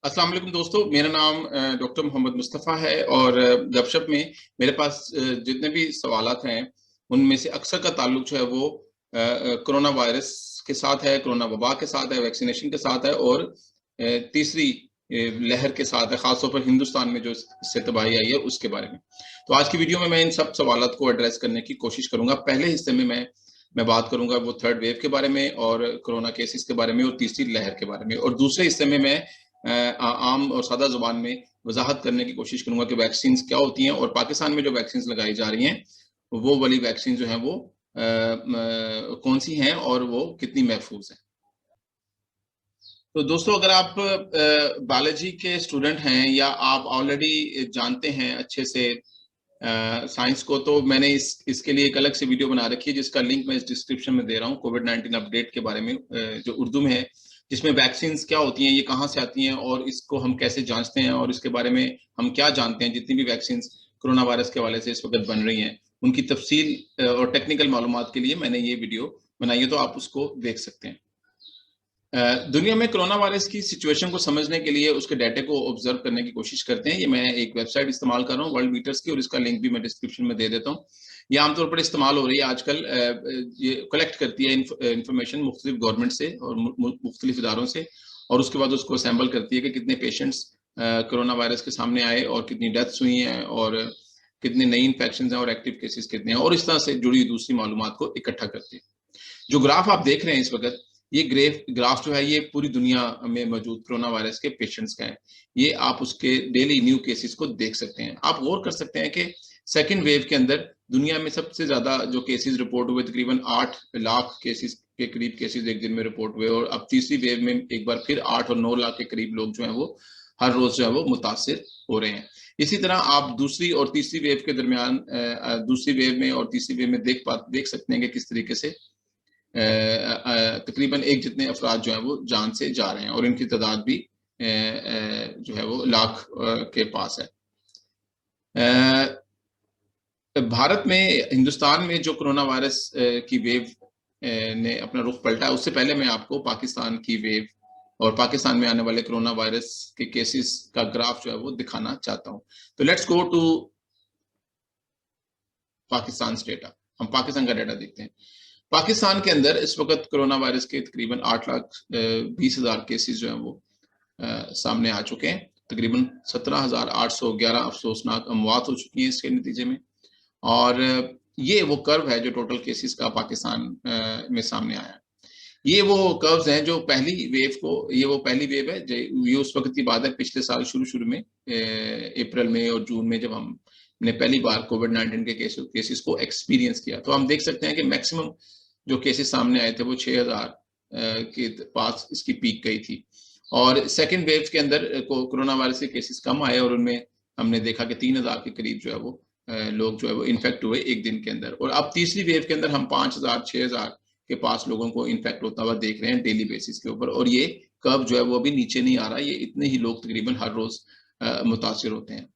अस्सलाम वालेकुम दोस्तों, मेरा नाम डॉक्टर मोहम्मद मुस्तफ़ा है और गपशप में मेरे पास जितने भी सवालात हैं उनमें से अक्सर का ताल्लुक जो है वो कोरोना वायरस के साथ है, कोरोना वबा के साथ है, वैक्सीनेशन के साथ है और तीसरी लहर के साथ है, खासतौर पर हिंदुस्तान में जो इससे तबाही आई है उसके बारे में। तो आज की वीडियो में मैं इन सब सवालात को एड्रेस करने की कोशिश करूंगा। पहले हिस्से में मैं बात करूंगा वो थर्ड वेव के बारे में और कोरोना केसेस के बारे में और तीसरी लहर के बारे में, और दूसरे हिस्से में मैं आम और सादा जुबान में वजाहत करने की कोशिश करूंगा कि वैक्सीन क्या होती हैं और पाकिस्तान में जो वैक्सीन लगाई जा रही हैं वो वाली वैक्सीन जो है वो कौन सी हैं और वो कितनी महफूज हैं। तो दोस्तों, अगर आप बायोलॉजी के स्टूडेंट हैं या आप ऑलरेडी जानते हैं अच्छे से साइंस को, तो मैंने इसके लिए एक अलग से वीडियो बना रखी है जिसका लिंक मैं इस डिस्क्रिप्शन में दे रहा हूँ, कोविड-19 अपडेट के बारे में, जो उर्दू में है, जिसमें वैक्सीन क्या होती हैं, ये कहाँ से आती हैं और इसको हम कैसे जांचते हैं और इसके बारे में हम क्या जानते हैं। जितनी भी वैक्सीन कोरोना वायरस के हवाले से इस वक्त बन रही हैं उनकी तफसील और टेक्निकल मालूमात के लिए मैंने ये वीडियो बनाई है, तो आप उसको देख सकते हैं। दुनिया में कोरोना वायरस की सिचुएशन को समझने के लिए उसके डाटा को ऑब्जर्व करने की कोशिश करते हैं। ये मैं एक वेबसाइट इस्तेमाल कर रहा हूँ वर्ल्ड मीटर्स की, और इसका लिंक भी मैं डिस्क्रिप्शन में दे देता हूँ। ये आमतौर पर इस्तेमाल हो रही है आजकल। ये कलेक्ट करती है इंफॉर्मेशन मुख्तलिफ गवर्नमेंट से और मुख्तलिफ इदारों से, और उसके बाद उसको असेंबल करती है कि कितने पेशेंट्स कोरोना वायरस के सामने आए और कितनी डेथ्स हुई हैं और कितने नई इन्फेक्शन हैं और एक्टिव केसेस कितने हैं, और इस तरह से जुड़ी दूसरी मालूमात को इकट्ठा करती है। जो ग्राफ आप देख रहे हैं इस वक्त, ये ग्राफ जो है ये पूरी दुनिया में मौजूद कोरोना वायरस के पेशेंट्स का है। ये आप उसके डेली न्यू केसेस को देख सकते हैं। आप गौर कर सकते हैं कि सेकेंड वेव के अंदर दुनिया में सबसे ज्यादा जो केसेस रिपोर्ट हुए, तकरीबन 8 लाख केसेस के करीब केसेस एक दिन में रिपोर्ट हुए, और अब तीसरी वेव में एक बार फिर 8 और 9 लाख के करीब लोग जो है वो हर रोज जो है वो मुतासिर हो रहे हैं। इसी तरह आप दूसरी और तीसरी वेव के दरमियान दूसरी वेव में और तीसरी वेव में देख सकते हैं कि किस तरीके से तकरीबन एक जितने अफराद जो हैं वो जान से जा रहे हैं, और इनकी तादाद भी जो है वो लाख के पास है। भारत में, हिंदुस्तान में जो कोरोना वायरस की वेव ने अपना रुख पलटा है, उससे पहले मैं आपको पाकिस्तान की वेव और पाकिस्तान में आने वाले कोरोना वायरस के केसेस का ग्राफ जो है वो दिखाना चाहता हूं। तो let's go to Pakistan data. हम पाकिस्तान का डाटा देखते हैं। पाकिस्तान के अंदर इस वक्त कोरोना वायरस के तकरीबन 8,20,000 केसेस जो हैं वो सामने आ चुके हैं। तकरीबन 17,811 अफसोसनाक अमवात हो चुकी हैं इसके नतीजे में, और ये वो कर्व है जो टोटल केसेस का पाकिस्तान में सामने आया है। ये वो कर्व्स हैं जो पहली वेव को, ये वो पहली वेव है, ये उस वक्त की बात है पिछले साल शुरू में अप्रैल में और जून में, जब हमने पहली बार कोविड-19 के केसेस को एक्सपीरियंस किया। तो हम देख सकते हैं कि मैक्सिमम जो केसेस सामने आए थे वो 6,000 के पास इसकी पीक गई थी, और सेकेंड वेव के अंदर कोरोना वायरस के केसेस कम आए और उनमें हमने देखा कि 3,000 के करीब जो है वो लोग जो है वो इन्फेक्ट हुए एक दिन के अंदर। और अब तीसरी वेव के अंदर हम 5,000 6,000 के पास लोगों को इन्फेक्ट होता हुआ देख रहे हैं डेली बेसिस के ऊपर, और ये कर्व जो है वो अभी नीचे नहीं आ रहा। ये इतने ही लोग तकरीबन हर रोज मुतासिर होते हैं।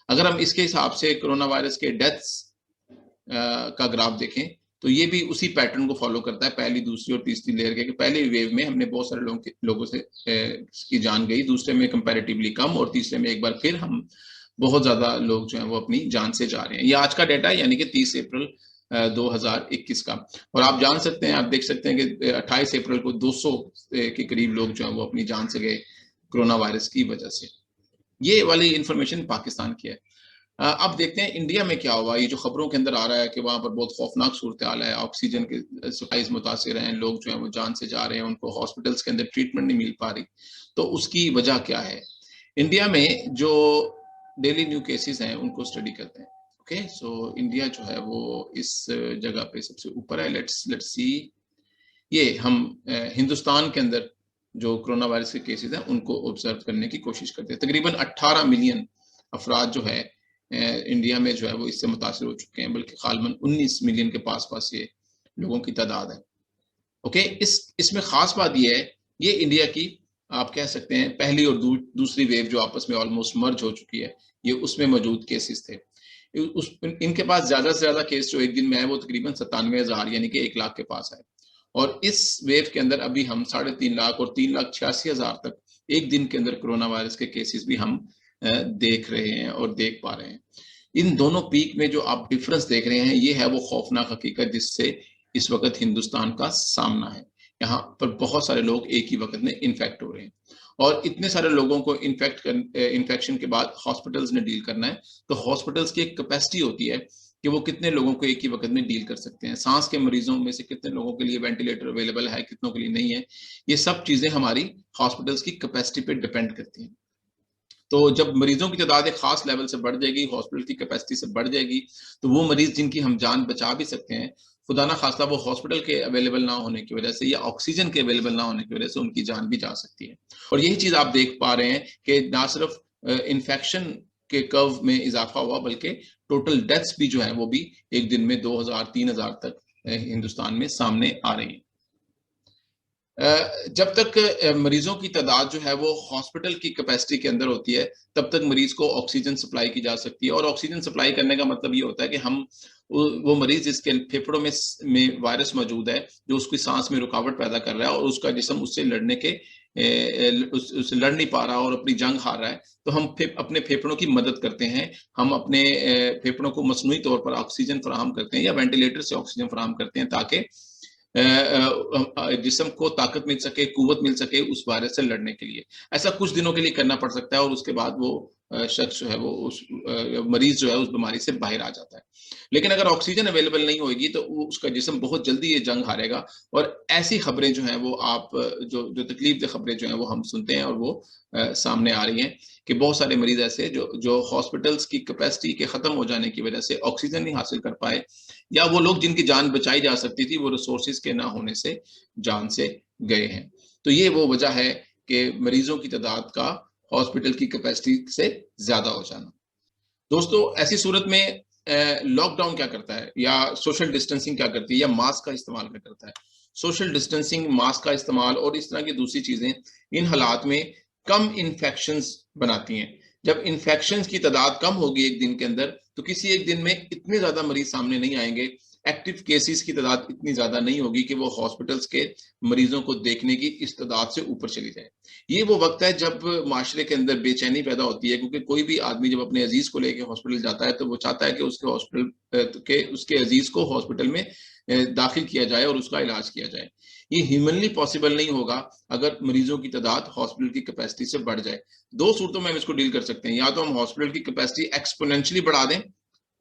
अगर हम इसके हिसाब से कोरोना वायरस के डेथ्स का ग्राफ देखें तो ये भी उसी पैटर्न को फॉलो करता है पहली, दूसरी और तीसरी लेयर के। पहले वेव में हमने बहुत सारे लोगों से की जान गई, दूसरे में कंपैरेटिवली कम, और तीसरे में एक बार फिर हम बहुत ज्यादा लोग जो हैं वो अपनी जान से जा रहे हैं। ये आज का डाटा है, यानी कि 30 अप्रैल 2021 का, और आप जान सकते हैं, आप देख सकते हैं कि 28 अप्रैल को 200 के करीब लोग जो हैं वो अपनी जान से गए कोरोना वायरस की वजह से। ये वाली इंफॉर्मेशन पाकिस्तान की है। अब देखते हैं इंडिया में क्या हुआ। ये जो खबरों के अंदर आ रहा है कि वहां पर बहुत खौफनाक सूरत हाल है, ऑक्सीजन के सप्लाईज मुतासिर हैं, लोग जो है वो जान से जा रहे हैं, उनको हॉस्पिटल्स के अंदर ट्रीटमेंट नहीं मिल पा रही, तो उसकी वजह क्या है। इंडिया में जो डेली न्यू केसेस हैं उनको स्टडी करते हैं। ओके, सो इंडिया जो है वो इस जगह पे सबसे ऊपर है। लेट्स सी, ये हम हिंदुस्तान के अंदर जो कोरोना वायरस के केसेस हैं उनको ऑब्जर्व करने की कोशिश करते हैं। तकरीबन 18 मिलियन अफराद जो है इंडिया में जो है वो इससे मुतासिर हो चुके हैं, बल्कि खालमन 19 मिलियन के पास ये लोगों की तादाद है। ओके, इसमें खास बात ये है, ये इंडिया की आप कह सकते हैं पहली और दूसरी वेव जो आपस में ऑलमोस्ट मर्ज हो चुकी है, ये उसमें मौजूद केसेस थे। इनके पास ज्यादा से ज्यादा केस जो एक दिन में आए वो तकरीबन 97,000 यानी कि 1 लाख के पास आए, और इस वेव के अंदर अभी हम 3.5 लाख और 3,86,000 तक एक दिन के अंदर कोरोना वायरस के केसेस भी हम देख रहे हैं और देख पा रहे हैं। इन दोनों पीक में जो आप डिफरेंस देख रहे हैं, ये है वो खौफनाक हकीकत जिससे इस वक़्त हिंदुस्तान का सामना है। यहाँ पर बहुत सारे लोग एक ही वक़्त में इन्फेक्ट हो रहे हैं और इतने सारे लोगों को इन्फेक्शन के बाद हॉस्पिटल्स ने डील करना है, तो हॉस्पिटल्स की एक कैपेसिटी होती है कि वो कितने लोगों को एक ही वक़्त में डील कर सकते हैं। सांस के मरीज़ों में से कितने लोगों के लिए वेंटिलेटर अवेलेबल है, कितनों के लिए नहीं है। ये सब चीज़ें हमारी हॉस्पिटल्स की कैपेसिटी पे डिपेंड करती हैं। तो जब मरीजों की तादाद एक खास लेवल से बढ़ जाएगी, हॉस्पिटल की कैपेसिटी से बढ़ जाएगी, तो वो मरीज जिनकी हम जान बचा भी सकते हैं, खुदा ना खास्ता वो हॉस्पिटल के अवेलेबल ना होने की वजह से या ऑक्सीजन के अवेलेबल ना होने की वजह से उनकी जान भी जा सकती है। और यही चीज़ आप देख पा रहे हैं कि ना सिर्फ इन्फेक्शन के कर्व में इज़ाफ़ा हुआ, बल्कि टोटल डेथ्स भी जो हैं, वो भी एक दिन में 2000-3000 तक हिंदुस्तान में सामने आ रही हैं। जब तक मरीजों की तादाद जो है वो हॉस्पिटल की कैपेसिटी के अंदर होती है, तब तक मरीज को ऑक्सीजन सप्लाई की जा सकती है और ऑक्सीजन सप्लाई करने का मतलब ये होता है कि हम वो मरीज जिसके फेफड़ों में वायरस मौजूद है, जो उसकी सांस में रुकावट पैदा कर रहा है और उसका जिस्म उससे लड़ने के उससे लड़ नहीं पा रहा और अपनी जंग हार रहा है, तो हम अपने फेफड़ों की मदद करते हैं। हम अपने फेफड़ों को मसनूई तौर पर ऑक्सीजन फराहम करते हैं या वेंटिलेटर से ऑक्सीजन फराहम करते हैं ताकि जिस्म को ताकत मिल सके, कुव्वत मिल सके उस वायरस से लड़ने के लिए। ऐसा कुछ दिनों के लिए करना पड़ सकता है और उसके बाद वो शख्स जो है वो उस मरीज़ जो है उस बीमारी से बाहर आ जाता है। लेकिन अगर ऑक्सीजन अवेलेबल नहीं होएगी तो वो उसका जिस्म बहुत जल्दी ये जंग हारेगा और ऐसी खबरें जो हैं वो आप जो तकलीफ़देह खबरें जो हैं वो हम सुनते हैं और वो सामने आ रही हैं कि बहुत सारे मरीज़ ऐसे जो हॉस्पिटल्स की कैपेसिटी के ख़त्म हो जाने की वजह से ऑक्सीजन नहीं हासिल कर पाए या वो लोग जिनकी जान बचाई जा सकती थी, वो रिसोर्सेज़ के ना होने से जान से गए हैं। तो ये वो वजह है कि मरीज़ों की तादाद का हॉस्पिटल की कैपेसिटी से ज़्यादा हो जाना। दोस्तों, ऐसी सूरत में लॉकडाउन क्या करता है या सोशल डिस्टेंसिंग क्या करती है या मास्क का इस्तेमाल क्या करता है? सोशल डिस्टेंसिंग, मास्क का इस्तेमाल और इस तरह की दूसरी चीज़ें इन हालात में कम इन्फेक्शंस बनाती हैं। जब इन्फेक्शंस की तादाद कम होगी एक दिन के अंदर, तो किसी एक दिन में इतने ज़्यादा मरीज़ सामने नहीं आएँगे, एक्टिव केसेज़ की तादाद इतनी ज़्यादा नहीं होगी कि वो हॉस्पिटल्स के मरीज़ों को देखने की इस तादाद से ऊपर चली जाए। ये वो वक़्त है जब माशरे के अंदर बेचैनी पैदा होती है क्योंकि कोई भी आदमी जब अपने अज़ीज़ को लेके हॉस्पिटल जाता है, तो वो चाहता है कि उसके अज़ीज़ को हॉस्पिटल में दाखिल किया जाए और उसका इलाज किया जाए। ये ह्यूमनली पॉसिबल नहीं होगा अगर मरीज़ों की तादाद हॉस्पिटल की कैपेसिटी से बढ़ जाए। 2 सूरतों में हम इसको डील कर सकते हैं, या तो हम हॉस्पिटल की कैपेसिटी एक्स्पोनेंशियली बढ़ा दें,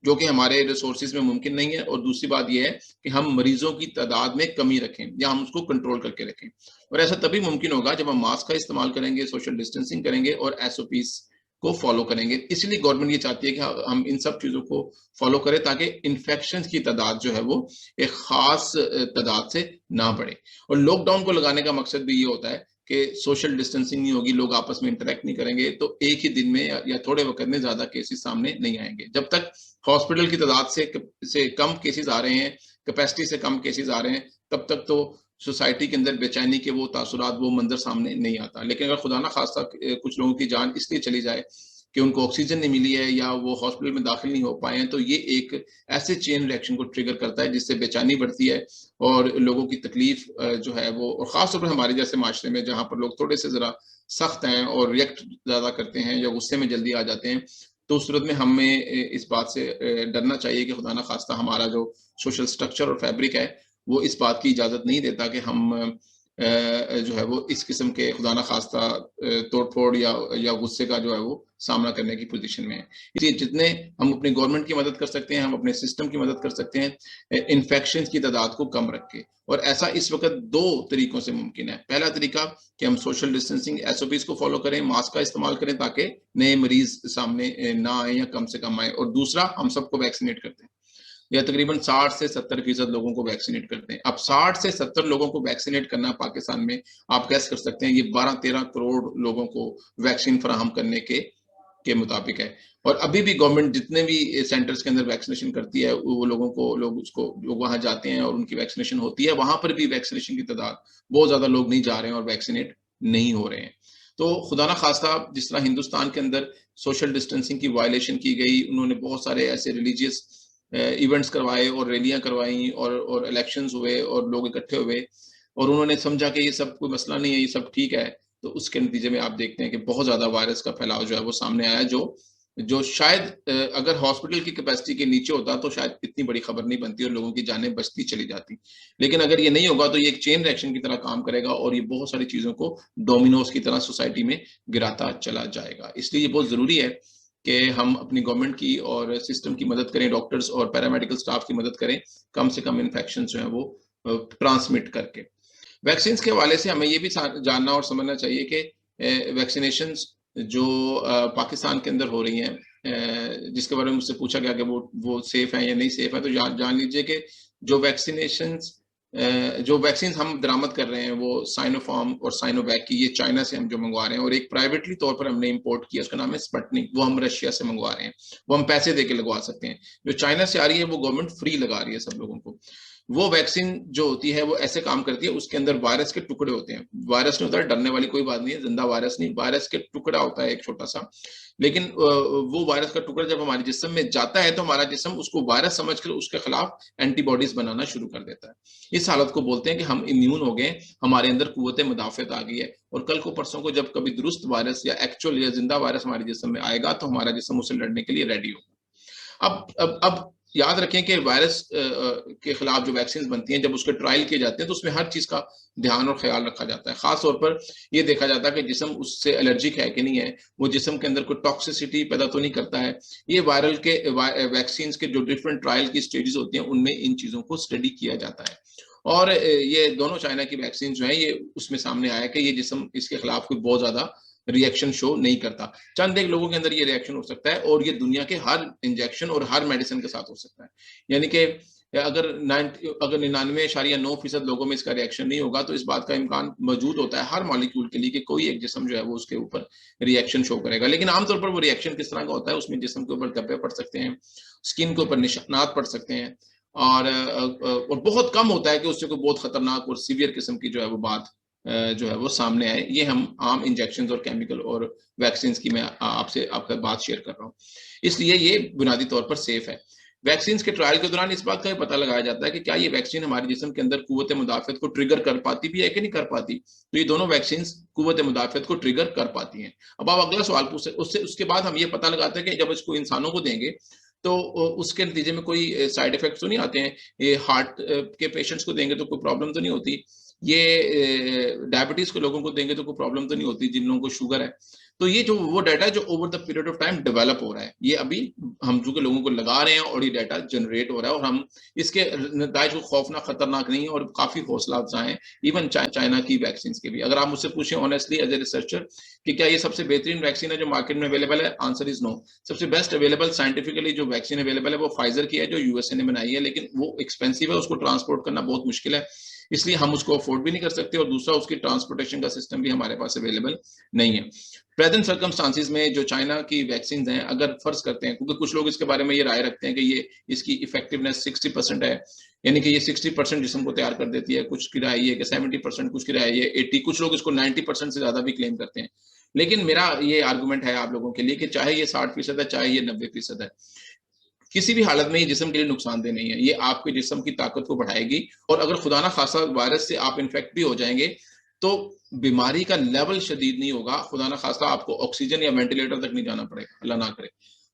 जो कि हमारे रिसोर्सेज में मुमकिन नहीं है और दूसरी बात ये है कि हम मरीजों की तादाद में कमी रखें या हम उसको कंट्रोल करके रखें और ऐसा तभी मुमकिन होगा जब हम मास्क का इस्तेमाल करेंगे, सोशल डिस्टेंसिंग करेंगे और एसओपीज को फॉलो करेंगे। इसलिए गवर्नमेंट ये चाहती है कि हम इन सब चीज़ों को फॉलो करें ताकि इन्फेक्शन की तादाद जो है वो एक ख़ास तादाद से ना बढ़े और लॉकडाउन को लगाने का मकसद भी ये होता है कि सोशल डिस्टेंसिंग नहीं होगी, लोग आपस में इंटरैक्ट नहीं करेंगे, तो एक ही दिन में या थोड़े वक़्त में ज़्यादा केसेज़ सामने नहीं आएँगे। जब तक हॉस्पिटल की तादाद से कम केसेज़ आ रहे हैं, कैपेसिटी से कम केसेज़ आ रहे हैं, तब तक तो सोसाइटी के अंदर बेचैनी के वो तासुरात, वो मंज़र सामने नहीं आता। लेकिन अगर खुदा ना ख़ास्ता कुछ लोगों की जान इसलिए चली जाए कि उनको ऑक्सीजन नहीं मिली है या वो हॉस्पिटल में दाखिल नहीं हो पाए हैं, तो ये एक ऐसे चेन रिएक्शन को ट्रिगर करता है जिससे बेचैनी बढ़ती है और लोगों की तकलीफ़ जो है वो और ख़ास तौर पर हमारे जैसे माशरे में जहाँ पर लोग थोड़े से ज़रा सख्त हैं और रिएक्ट ज़्यादा करते हैं या गुस्से में जल्दी आ जाते हैं, तो उस सूरत में हमें इस बात से डरना चाहिए कि खुदा ना ख़ास्ता हमारा जो सोशल स्ट्रक्चर और फैब्रिक है, वो इस बात की इजाज़त नहीं देता कि हम जो है वो इस किस्म के खुदा ना ख़ास्ता तोड़-फोड़ या गुस्से का जो है वो सामना करने की पोज़ीशन में है। इसलिए जितने हम अपनी गवर्नमेंट की मदद कर सकते हैं, हम अपने सिस्टम की मदद कर सकते हैं इन्फेक्शंस की तादाद को कम रख के और ऐसा इस वक़्त 2 तरीकों से मुमकिन है। पहला तरीका कि हम सोशल डिस्टेंसिंग एसओपीज़ को फ़ॉलो करें, मास्क का इस्तेमाल करें ताकि नए मरीज़ सामने ना आएँ या कम से कम आएँ और दूसरा हम सबको वैक्सीनेट कर दें। या तकरीबन 60 से 70% लोगों को वैक्सीनेट करते हैं। अब 60 से 70 लोगों को वैक्सीनेट करना पाकिस्तान में आप कैसे कर सकते हैं, ये 12-13 करोड़ लोगों को वैक्सीन फराहम करने के मुताबिक है। और अभी भी गवर्नमेंट जितने भी सेंटर्स के अंदर वैक्सीनेशन करती है, वो लोग वहाँ जाते हैं और उनकी वैक्सीनेशन होती है। वहाँ पर भी वैक्सीनेशन की तादाद बहुत ज़्यादा लोग नहीं जा रहे हैं और वैक्सीनेट नहीं हो रहे हैं। तो खुदा ना खास्ता जिस तरह हिंदुस्तान के अंदर सोशल डिस्टेंसिंग की वायलेशन की गई, उन्होंने बहुत सारे ऐसे रिलीजियस इवेंट्स करवाए और रैलियाँ करवाई और इलेक्शंस हुए और लोग इकट्ठे हुए और उन्होंने समझा कि ये सब कोई मसला नहीं है, ये सब ठीक है। तो उसके नतीजे में आप देखते हैं कि बहुत ज़्यादा वायरस का फैलाव जो है वो सामने आया, जो शायद अगर हॉस्पिटल की कैपेसिटी के नीचे होता तो शायद इतनी बड़ी खबर नहीं बनती और लोगों की जानें बचती चली जाती। लेकिन अगर ये नहीं होगा तो ये एक चेन रिएक्शन की तरह काम करेगा और ये बहुत सारी चीज़ों को डोमिनोज़ की तरह सोसाइटी में गिराता चला जाएगा। इसलिए ये बहुत ज़रूरी है कि हम अपनी गवर्नमेंट की और सिस्टम की मदद करें, डॉक्टर्स और पैरामेडिकल स्टाफ की मदद करें, कम से कम इन्फेक्शन जो है वो ट्रांसमिट करके। वैक्सीन्स के हवाले से हमें ये भी जानना और समझना चाहिए कि वैक्सीनेशंस जो पाकिस्तान के अंदर हो रही हैं, जिसके बारे में मुझसे पूछा गया कि वो सेफ हैं या नहीं सेफ है, तो जान लीजिए कि जो वैक्सीनेशंस जो वैक्सीन हम दरामद कर रहे हैं वो साइनोफार्म और साइनोवैक की, ये चाइना से हम जो मंगवा रहे हैं, और एक प्राइवेटली तौर पर हमने इंपोर्ट किया, उसका नाम है स्पुतनिक, वो हम रशिया से मंगवा रहे हैं। वो हम पैसे दे के लगवा सकते हैं। जो चाइना से आ रही है वो गवर्नमेंट फ्री लगा रही है सब लोगों को। वो वैक्सीन जो होती है वो ऐसे काम करती है, उसके अंदर वायरस के टुकड़े होते हैं। वायरस नहीं होता है, डरने वाली कोई बात नहीं है, जिंदा वायरस नहीं, वायरस के टुकड़ा होता है एक छोटा सा। लेकिन वो वायरस का टुकड़ा जब हमारे जिस्म में जाता है तो हमारा जिस्म उसको वायरस समझकर उसके खिलाफ एंटीबॉडीज बनाना शुरू कर देता है। इस हालत को बोलते हैं कि हम इम्यून हो गए, हमारे अंदर कुव्वत मुदाफियत आ गई है, और कल को परसों को जब कभी दुरुस्त वायरस या एक्चुअल या जिंदा वायरस हमारे जिस्म में आएगा तो हमारा जिस्म उससे लड़ने के लिए रेडी होगा। अब याद रखें कि वायरस के खिलाफ जो वैक्सीन बनती हैं, जब उसके ट्रायल किए जाते हैं तो उसमें हर चीज का ध्यान और ख्याल रखा जाता है। खास तौर पर यह देखा जाता है कि जिस्म उससे एलर्जिक है कि नहीं है, वो जिस्म के अंदर कोई टॉक्सिसिटी पैदा तो नहीं करता है। ये वायरल के वैक्सीन के जो डिफरेंट ट्रायल की स्टेजेस होती हैं उनमें इन चीजों को स्टडी किया जाता है। और ये दोनों चाइना की वैक्सीन जो है, ये उसमें सामने आया कि ये जिस्म इसके खिलाफ कोई बहुत ज्यादा रिएक्शन शो नहीं करता। चंद एक लोगों के अंदर ये रिएक्शन हो सकता है, और ये दुनिया के हर इंजेक्शन और हर मेडिसिन के साथ हो सकता है। यानी कि अगर 99.9% लोगों में इसका रिएक्शन नहीं होगा, तो इस बात का इम्कान मौजूद होता है हर मॉलिक्यूल के लिए कि कोई एक जिस्म जो है वो उसके ऊपर रिएक्शन शो करेगा। लेकिन आमतौर पर वो रिएक्शन किस तरह का होता है, उसमें जिस्म के ऊपर धब्बे पड़ सकते हैं, स्किन के ऊपर निशानात पड़ सकते हैं, और बहुत कम होता है कि उससे कोई बहुत खतरनाक और सीवियर किस्म की जो है वो बात जो है वो सामने आए। ये हम आम इंजेक्शन और केमिकल और वैक्सीन की मैं आपका बात शेयर कर रहा हूँ, इसलिए ये बुनियादी तौर पर सेफ है। वैक्सीन के ट्रायल के दौरान इस बात का पता लगाया जाता है कि क्या ये वैक्सीन हमारे जिस्म के अंदर कुव्वत मुदाफियत को ट्रिगर कर पाती भी है कि नहीं कर पाती। तो ये दोनों वैक्सीन कुव्वत मुदाफियत को ट्रिगर कर पाती हैं। अब आप अगला सवाल पूछ सकते, उसके बाद हम ये पता लगाते हैं कि जब इसको इंसानों को देंगे तो उसके नतीजे में कोई साइड इफेक्ट्स तो नहीं आते हैं। ये हार्ट के पेशेंट्स को देंगे तो कोई प्रॉब्लम तो नहीं होती, ये डायबिटीज के लोगों को देंगे तो कोई प्रॉब्लम तो नहीं होती, जिन लोगों को शुगर है। तो ये जो वो डाटा है जो over the period of time develop हो रहा है, ये अभी हम जो के लोगों को लगा रहे हैं और ये डाटा जनरेट हो रहा है, और हम इसके नतीजे को खौफनाक खतरनाक नहीं है और काफी हौसला अफजा है, इवन चाइना की वैक्सीन के भी। अगर आप मुझसे पूछें ऑनेस्टली एज ए रिसर्चर कि क्या ये सबसे बेहतरीन वैक्सीन है जो मार्केट में अवेलेबल है, आंसर इज नो। सबसे बेस्ट अवेलेबल साइंटिफिकली जो वैक्सीन अवेलेबल है वो फाइजर की है, जो यूएसए ने बनाई है, लेकिन वो एक्सपेंसिव है, उसको ट्रांसपोर्ट करना बहुत मुश्किल है, इसलिए हम उसको अफोर्ड भी नहीं कर सकते, और दूसरा उसकी ट्रांसपोर्टेशन का सिस्टम भी हमारे पास अवेलेबल नहीं है। प्रेजेंट सर्कमस्टांसिस में जो चाइना की वैक्सीन हैं, अगर फर्ज करते हैं, क्योंकि कुछ लोग इसके बारे में ये राय रखते हैं कि ये इसकी इफेक्टिवनेस 60% है, यानी कि ये 60% जिस्म को तैयार कर देती है, कुछ की राय है कि 70%, कुछ की राय है 80, कुछ लोग इसको 90% से ज्यादा भी क्लेम करते हैं। लेकिन मेरा ये आर्गुमेंट है आप लोगों के लिए कि चाहे ये 60% है, चाहे ये 90% है, किसी भी हालत में ये जिस्म के लिए नुकसानदेह नहीं है। ये आपके जिस्म की ताकत को बढ़ाएगी, और अगर खुदा ना खासा वायरस से आप इन्फेक्ट भी हो जाएंगे तो बीमारी का लेवल शदीद नहीं होगा, खुदा ना खासा आपको ऑक्सीजन या वेंटिलेटर तक नहीं जाना पड़ेगा, अल्लाह ना करे।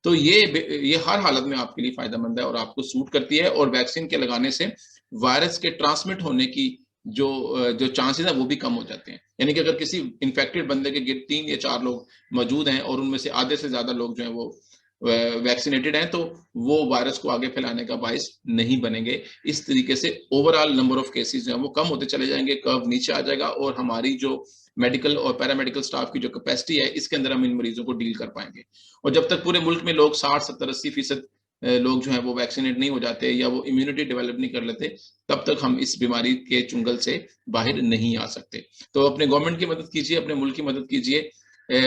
तो ये हर हालत में आपके लिए फायदेमंद है और आपको सूट करती है, और वैक्सीन के लगाने से वायरस के ट्रांसमिट होने की जो चांसेस है वो भी कम हो जाते हैं। यानी कि अगर किसी इन्फेक्टेड बंदे के गिर्द 3 या 4 लोग मौजूद हैं और उनमें से आधे से ज्यादा लोग जो है वो वैक्सीनेटेड हैं, तो वो वायरस को आगे फैलाने का बायस नहीं बनेंगे। इस तरीके से ओवरऑल नंबर ऑफ केसेस जो है वो कम होते चले जाएंगे, कर्व नीचे आ जाएगा, और हमारी जो मेडिकल और पैरामेडिकल स्टाफ की जो कैपेसिटी है, इसके अंदर हम इन मरीजों को डील कर पाएंगे। और जब तक पूरे मुल्क में लोग 60, 70, 80% लोग जो है वो वैक्सीनेट नहीं हो जाते या वो इम्यूनिटी डेवलप नहीं कर लेते, तब तक हम इस बीमारी के चुंगल से बाहर नहीं आ सकते। तो अपने गवर्नमेंट की मदद कीजिए, अपने मुल्क की मदद कीजिए,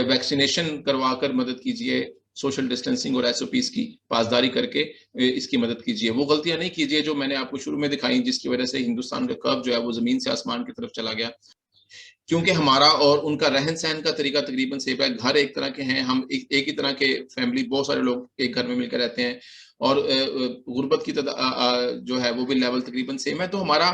वैक्सीनेशन करवाकर मदद कीजिए, सोशल डिस्टेंसिंग और एसओपीज की पासदारी करके इसकी मदद कीजिए। वो गलतियां नहीं कीजिए जो मैंने आपको शुरू में दिखाई, जिसकी वजह से हिंदुस्तान का कर्व जो है वो जमीन से आसमान की तरफ चला गया। क्योंकि हमारा और उनका रहन सहन का तरीका तकरीबन सेम है, घर एक तरह के हैं, हम एक ही तरह के फैमिली, बहुत सारे लोग एक घर में मिलकर रहते हैं, और गुर्बत की जो है वो भी लेवल तकरीबन सेम है, तो हमारा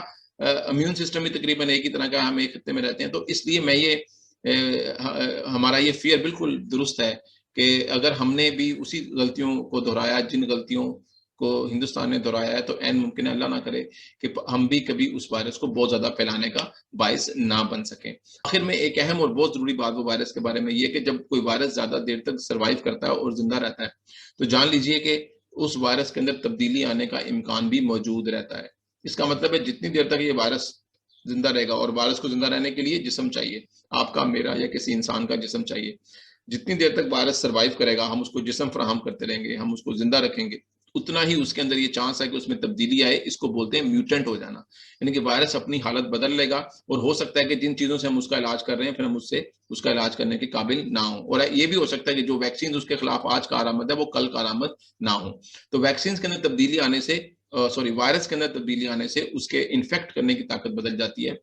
इम्यून सिस्टम भी तकरीबन एक ही तरह का, हम एक खत्ते में रहते हैं। तो इसलिए मैं ये हमारा ये फ़ियर बिल्कुल दुरुस्त है कि अगर हमने भी उसी गलतियों को दोहराया, जिन गलतियों को हिंदुस्तान ने दोहराया है, तो ऐन मुमकिन है, अल्लाह ना करे कि हम भी कभी उस वायरस को बहुत ज़्यादा फैलाने का बायस ना बन सकें। आखिर में एक अहम और बहुत ज़रूरी बात वो वायरस के बारे में ये है कि जब कोई वायरस ज़्यादा देर तक सर्वाइव करता है और ज़िंदा रहता है, तो जान लीजिए कि उस वायरस के अंदर तब्दीली आने का इम्कान भी मौजूद रहता है। इसका मतलब है जितनी देर तक ये वायरस ज़िंदा रहेगा, और वायरस को ज़िंदा रहने के लिए जिस्म चाहिए, आपका, मेरा या किसी इंसान का जिस्म चाहिए। जितनी देर तक वायरस सर्वाइव करेगा, हम उसको जिस्म फराहम करते रहेंगे, हम उसको ज़िंदा रखेंगे, उतना ही उसके अंदर ये चांस है कि उसमें तब्दीली आए, इसको बोलते हैं म्यूटेंट हो जाना। यानी कि वायरस अपनी हालत बदल लेगा, और हो सकता है कि जिन चीज़ों से हम उसका इलाज कर रहे हैं, फिर हम उससे उसका इलाज करने के काबिल ना हों, और ये भी हो सकता है कि जो वैक्सीन उसके खिलाफ आज कारआमद है, वो कल कारआमद ना हो। तो वैक्सीन के अंदर तब्दीली आने से, वायरस के अंदर तब्दीली आने से उसके इन्फेक्ट करने की ताकत बदल जाती है,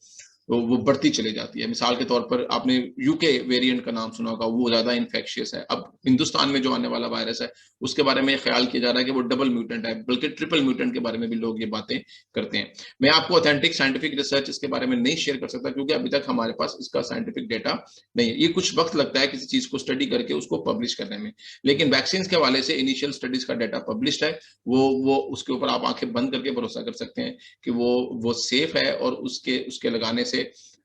तो वो बढ़ती चली जाती है। मिसाल के तौर पर आपने यूके वेरिएंट का नाम सुना होगा, वो ज़्यादा इन्फेक्शियस है। अब हिंदुस्तान में जो आने वाला वायरस है, उसके बारे में ये ख्याल किया जा रहा है कि वो डबल म्यूटेंट है, बल्कि ट्रिपल म्यूटेंट के बारे में भी लोग ये बातें करते हैं। मैं आपको ऑथेंटिक साइंटिफिक रिसर्च इसके बारे में नहीं शेयर कर सकता, क्योंकि अभी तक हमारे पास इसका साइंटिफिक डेटा नहीं है। ये कुछ वक़्त लगता है किसी चीज़ को स्टडी करके उसको पब्लिश करने में। लेकिन वैक्सीन्स के हवाले से इनिशियल स्टडीज़ का डेटा पब्लिश्ड है। वो उसके ऊपर आप आँखें बंद करके भरोसा कर सकते हैं कि वो सेफ है, और उसके उसके लगाने से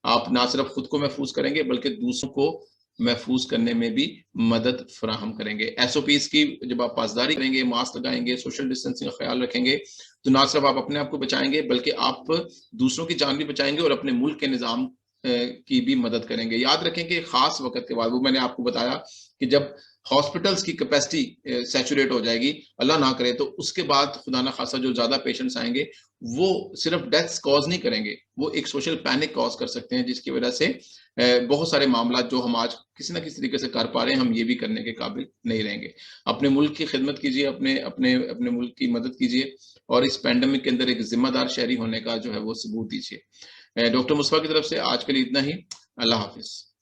आप ना सिर्फ खुद को महफूज करेंगे, बल्कि दूसरों को महफूज करने में भी मदद फराहम करेंगे। एसओपीज़ की जब आप पासदारी करेंगे, मास्क लगाएँगे, सोशल डिस्टेंसिंग का ख्याल रखेंगे, तो ना सिर्फ आप अपने आप को बचाएँगे, बल्कि आप दूसरों की जान भी बचाएँगे और अपने मुल्क के निज़ाम की भी मदद करेंगे। याद रखें कि ख़ास वक़्त के बाद, वो मैंने आपको बताया कि जब हॉस्पिटल्स की कैपेसिटी सैचुरेट हो जाएगी, अल्लाह ना करे, तो उसके बाद खुदा ना ख़ास्ता जो ज़्यादा पेशेंट्स आएँगे, वो सिर्फ डेथ्स कॉज़ नहीं करेंगे, वो एक सोशल पैनिक कॉज़ कर सकते हैं, जिसकी वजह से बहुत सारे मामलात जो हम आज किसी न किसी तरीके से कर पा रहे हैं, हम ये भी करने के काबिल नहीं रहेंगे। अपने मुल्क की खिदमत कीजिए, अपने अपने अपने मुल्क की मदद कीजिए, और इस पैंडेमिक के अंदर एक ज़िम्मेदार शहरी होने का जो है वो सबूत दीजिए। डॉक्टर मुस्तफा की तरफ से आज के लिए इतना ही। अल्लाह हाफ़िज़।